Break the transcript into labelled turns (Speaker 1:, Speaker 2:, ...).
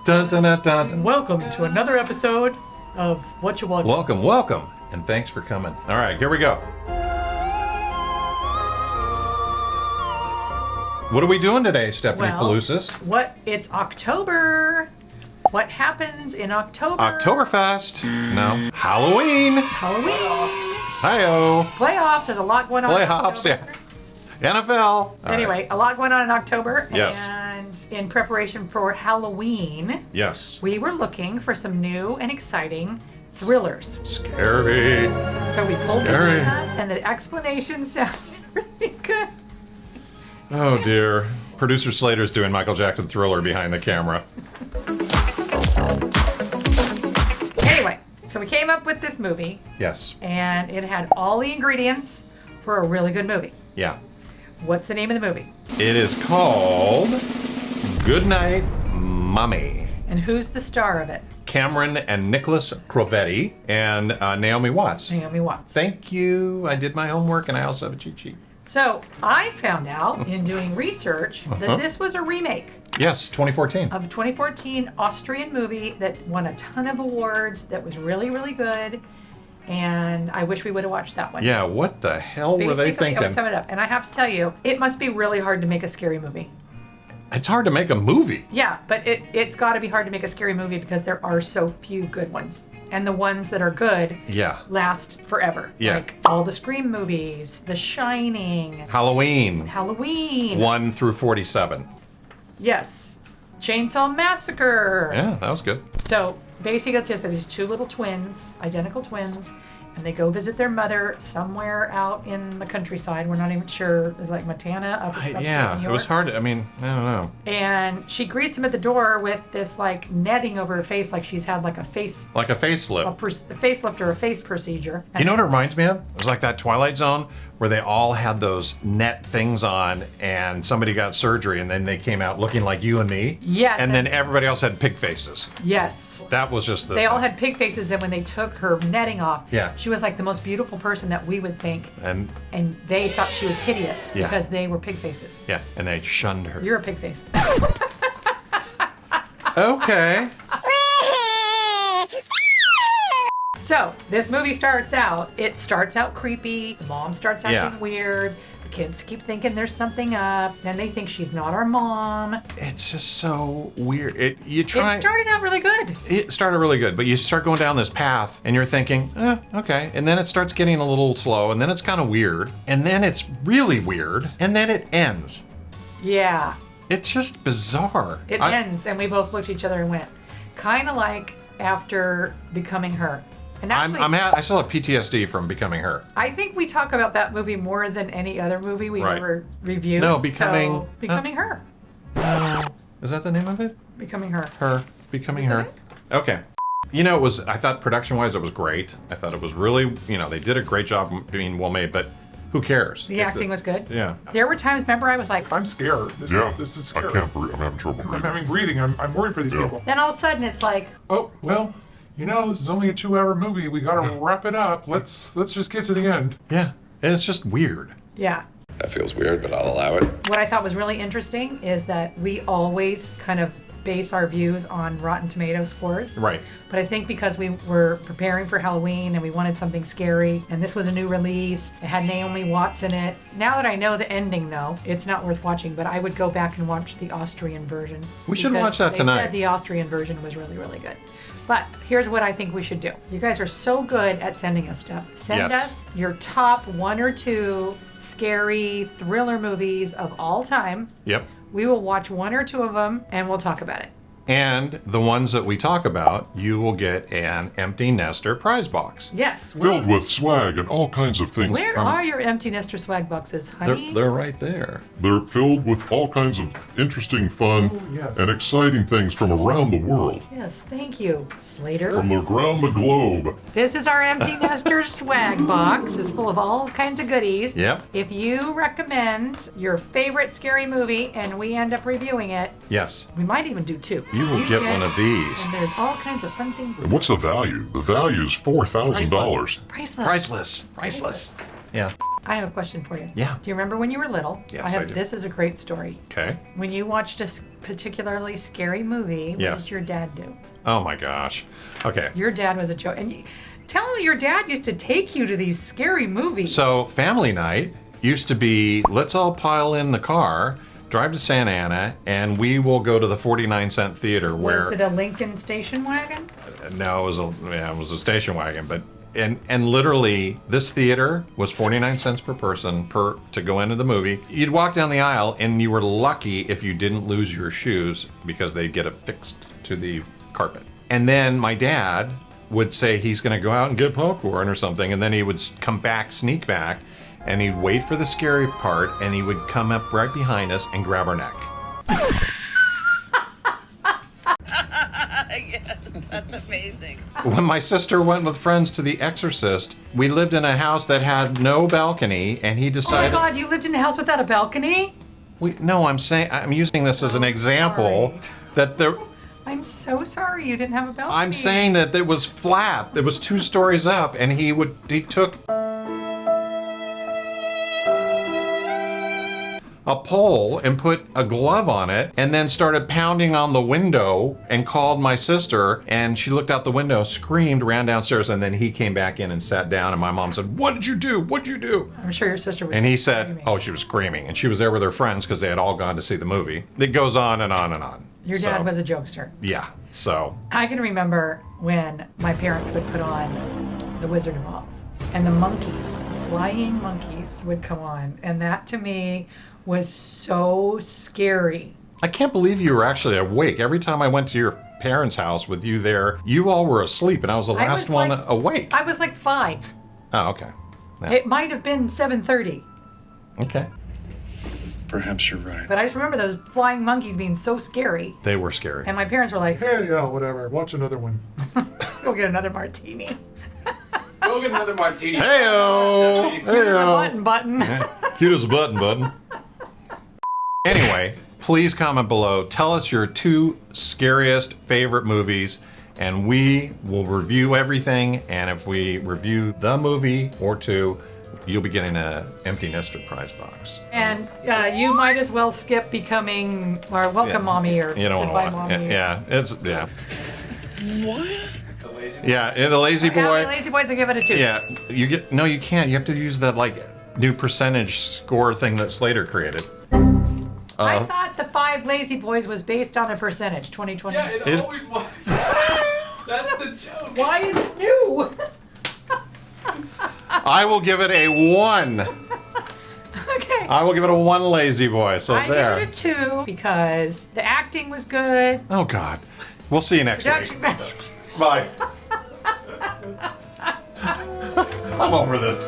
Speaker 1: Dun, dun, dun, dun.
Speaker 2: Welcome to another episode of Watcha.
Speaker 1: Welcome, and thanks for coming. All right, here we go. What are we doing today, Stephanie Pelusis?
Speaker 2: It's October. What happens in October?
Speaker 1: Oktoberfest. No. Halloween.
Speaker 2: Halloween.
Speaker 1: Hi-oh.
Speaker 2: Playoffs. There's a lot going on.
Speaker 1: Playoffs, yeah. NFL.
Speaker 2: Anyway, a lot going on in October.
Speaker 1: Yes.
Speaker 2: And in preparation for Halloween,
Speaker 1: Yes.
Speaker 2: we were looking for some new and exciting thrillers.
Speaker 1: Scary.
Speaker 2: So we pulled this
Speaker 1: Scary.
Speaker 2: up, and the explanation sounded really good.
Speaker 1: Oh, dear. Producer Slater's doing Michael Jackson Thriller behind the camera.
Speaker 2: Anyway, so we came up with this movie,
Speaker 1: Yes.
Speaker 2: and it had all the ingredients for a really good movie.
Speaker 1: Yeah.
Speaker 2: What's the name of the movie?
Speaker 1: It is called Goodnight Mommy.
Speaker 2: And who's the star of it?
Speaker 1: Cameron and Nicholas Crovetti and Naomi Watts.
Speaker 2: Naomi Watts.
Speaker 1: Thank you. I did my homework and I also have a cheat sheet.
Speaker 2: So I found out in doing research that this was a remake
Speaker 1: Yes, 2014.
Speaker 2: of a 2014 Austrian movie that won a ton of awards, that was really, really good. And I wish we would have watched that one.
Speaker 1: Yeah, what the hell were they thinking?
Speaker 2: I'll sum it up. And I have to tell you, it must be really hard to make a scary movie.
Speaker 1: It's hard to make a movie.
Speaker 2: Yeah, but it's got to be hard to make a scary movie because there are so few good ones. And the ones that are good
Speaker 1: Yeah.
Speaker 2: last forever.
Speaker 1: Yeah.
Speaker 2: Like all the Scream movies, The Shining,
Speaker 1: Halloween,
Speaker 2: Halloween.
Speaker 1: 1 through 47.
Speaker 2: Yes. Chainsaw Massacre.
Speaker 1: Yeah, that was good.
Speaker 2: So basically it's just these two little twins, identical twins, and they go visit their mother somewhere out in the countryside. We're not even sure. It's like Montana, upstate New
Speaker 1: Yeah,
Speaker 2: York.
Speaker 1: it was hard. I mean, I don't know.
Speaker 2: And she greets him at the door with this like netting over her face, like she's had like a face,
Speaker 1: Like a facelift.
Speaker 2: a facelift or a face procedure.
Speaker 1: You know what it reminds me of? It was like that Twilight Zone where they all had those net things on and somebody got surgery and then they came out looking like you and me.
Speaker 2: Yes.
Speaker 1: And then everybody else had pig faces.
Speaker 2: Yes.
Speaker 1: That was just the
Speaker 2: They all
Speaker 1: thing.
Speaker 2: had pig faces, and when they took her netting off,
Speaker 1: Yeah.
Speaker 2: she was like the most beautiful person that we would think,
Speaker 1: And
Speaker 2: they thought she was hideous
Speaker 1: Yeah.
Speaker 2: because they were pig faces.
Speaker 1: yeah, and they shunned her.
Speaker 2: You're a pig face.
Speaker 1: Okay.
Speaker 2: So this movie starts out creepy. The mom starts acting
Speaker 1: Yeah.
Speaker 2: weird. The kids keep thinking there's something up. Then they think she's not our mom.
Speaker 1: It's just so weird. It
Speaker 2: It started out really good.
Speaker 1: It started really good, but you start going down this path and you're thinking, okay. And then it starts getting a little slow, and then it's kind of weird, and then it's really weird, and then it ends.
Speaker 2: Yeah.
Speaker 1: It's just bizarre.
Speaker 2: It ends, and we both looked at each other and went, kind of like after Becoming Her. And actually,
Speaker 1: I still have PTSD from Becoming Her.
Speaker 2: I think we talk about that movie more than any other movie we've
Speaker 1: Right.
Speaker 2: ever reviewed.
Speaker 1: No, Becoming-
Speaker 2: So, Becoming Her.
Speaker 1: Is that the name of it?
Speaker 2: Becoming Her.
Speaker 1: Her. Becoming
Speaker 2: Is that
Speaker 1: Her.
Speaker 2: it?
Speaker 1: Okay. You know, I thought production-wise it was great. I thought it was really, they did a great job being well made, but who cares?
Speaker 2: The acting was good.
Speaker 1: Yeah.
Speaker 2: There were times, remember, I was like,
Speaker 3: I'm scared. This is
Speaker 4: I
Speaker 3: scary.
Speaker 4: can't breathe. I'm having trouble
Speaker 3: I'm
Speaker 4: breathing.
Speaker 3: having breathing. I'm worried for these people.
Speaker 2: then all of a sudden it's like,
Speaker 3: Oh, well, this is only a 2-hour movie. We gotta wrap it up. Let's just get to the end.
Speaker 1: Yeah. And it's just weird.
Speaker 2: yeah.
Speaker 4: That feels weird, but I'll allow it.
Speaker 2: What I thought was really interesting is that we always kind of base our views on Rotten Tomato scores.
Speaker 1: Right.
Speaker 2: But I think because we were preparing for Halloween and we wanted something scary, and this was a new release, it had Naomi Watts in it. Now that I know the ending, though, it's not worth watching, but I would go back and watch the Austrian version.
Speaker 1: We should
Speaker 2: because
Speaker 1: watch that tonight.
Speaker 2: They said the Austrian version was really, really good. But here's what I think we should do. You guys are so good at sending us stuff. Send
Speaker 1: Yes.
Speaker 2: us your top 1 or 2 scary thriller movies of all time.
Speaker 1: Yep.
Speaker 2: We will watch 1 or 2 of them and we'll talk about it.
Speaker 1: And the ones that we talk about, you will get an empty nester prize box.
Speaker 2: Yes.
Speaker 4: Filled with swag and all kinds of things.
Speaker 2: Where are your empty nester swag boxes, honey?
Speaker 1: They're right there.
Speaker 4: They're filled with all kinds of interesting, fun,
Speaker 3: yes.
Speaker 4: and exciting things from around the world.
Speaker 2: Yes, thank you, Slater.
Speaker 4: From around the globe.
Speaker 2: This is our empty nester swag box. It's full of all kinds of goodies.
Speaker 1: Yep.
Speaker 2: If you recommend your favorite scary movie and we end up reviewing it,
Speaker 1: Yes.
Speaker 2: we might even do 2.
Speaker 1: You will get one of these.
Speaker 2: And there's all kinds of fun things.
Speaker 4: And what's the value? The value is $4,000.
Speaker 2: Priceless.
Speaker 1: Priceless. Priceless. Yeah.
Speaker 2: I have a question for you.
Speaker 1: Yeah.
Speaker 2: Do you remember when you were little?
Speaker 1: Yes,
Speaker 2: I have.
Speaker 1: I do.
Speaker 2: This is a great story.
Speaker 1: Okay.
Speaker 2: When you watched a particularly scary movie, what
Speaker 1: Yes.
Speaker 2: did your dad do?
Speaker 1: Oh my gosh. Okay.
Speaker 2: Your dad was a joke. And tell me, your dad used to take you to these scary movies.
Speaker 1: So family night used to be, let's all pile in the car, drive to Santa Ana, and we will go to the 49-cent theater where...
Speaker 2: Was it a Lincoln station wagon?
Speaker 1: No, it was a station wagon, but and literally this theater was 49 cents per person to go into the movie. You'd walk down the aisle and you were lucky if you didn't lose your shoes because they'd get affixed to the carpet. And then my dad would say he's going to go out and get popcorn or something, and then he would come back, sneak back, and he'd wait for the scary part, and he would come up right behind us and grab our neck.
Speaker 5: Yes, that's amazing.
Speaker 1: When my sister went with friends to The Exorcist, we lived in a house that had no balcony, and he
Speaker 2: Oh my
Speaker 1: decided...
Speaker 2: God, you lived in a house without a balcony?
Speaker 1: No, I'm using this as an example
Speaker 2: sorry.
Speaker 1: that there...
Speaker 2: I'm so sorry you didn't have a balcony.
Speaker 1: I'm saying that it was flat. It was 2 stories up, and he took a pole and put a glove on it, and then started pounding on the window and called my sister, and she looked out the window, screamed, ran downstairs, and then he came back in and sat down, and my mom said, "What did you do? What did you do?"
Speaker 2: I'm sure your sister was
Speaker 1: And he said,
Speaker 2: screaming.
Speaker 1: "Oh, she was screaming," and she was there with her friends because they had all gone to see the movie. It goes on and on and on.
Speaker 2: Your dad
Speaker 1: So,
Speaker 2: was a jokester.
Speaker 1: Yeah, so...
Speaker 2: I can remember when my parents would put on The Wizard of Oz, and the monkeys, the flying monkeys, would come on, and that to me was so scary.
Speaker 1: I can't believe you were actually awake. Every time I went to your parents' house with you there, you all were asleep, and I was the
Speaker 2: I
Speaker 1: last
Speaker 2: was
Speaker 1: one
Speaker 2: like-
Speaker 1: awake.
Speaker 2: I was like 5.
Speaker 1: Oh, okay. Yeah.
Speaker 2: It might have been 7:30,
Speaker 1: Okay.
Speaker 6: Perhaps you're right.
Speaker 2: but I just remember those flying monkeys being so scary,
Speaker 1: They were scary.
Speaker 2: and my parents were like,
Speaker 3: Hey, yeah, whatever. Watch another one.
Speaker 2: "Go get another martini."
Speaker 6: Go get another martini.
Speaker 1: Hey-o!
Speaker 2: Here's a
Speaker 1: Hey-o!
Speaker 2: button.
Speaker 1: Cute as a button. Anyway, please comment below. Tell us your 2 scariest favorite movies, and we will review everything. And if we review the movie or 2, you'll be getting an empty nester prize box.
Speaker 2: And you might as well skip becoming or welcome
Speaker 1: Yeah.
Speaker 2: mommy or
Speaker 1: You don't
Speaker 2: goodbye
Speaker 1: want to.
Speaker 2: mommy.
Speaker 1: Yeah, it's yeah.
Speaker 6: What?
Speaker 1: Yeah, the Lazy
Speaker 2: Yeah,
Speaker 1: Boy.
Speaker 2: the Lazy Boys, I give it a 2.
Speaker 1: Yeah, you can't. You have to use that like new percentage score thing that Slater created.
Speaker 2: I thought the 5 Lazy Boys was based on a percentage, 2020.
Speaker 6: Yeah, it
Speaker 1: It-
Speaker 6: always was. That's the joke.
Speaker 2: Why is it new?
Speaker 1: I will give it a 1.
Speaker 2: Okay.
Speaker 1: I will give it a 1 Lazy Boy. So
Speaker 2: I
Speaker 1: there.
Speaker 2: give it a 2 because the acting was good.
Speaker 1: Oh God. We'll see you next
Speaker 2: Production
Speaker 1: week. Bye. I'm over this.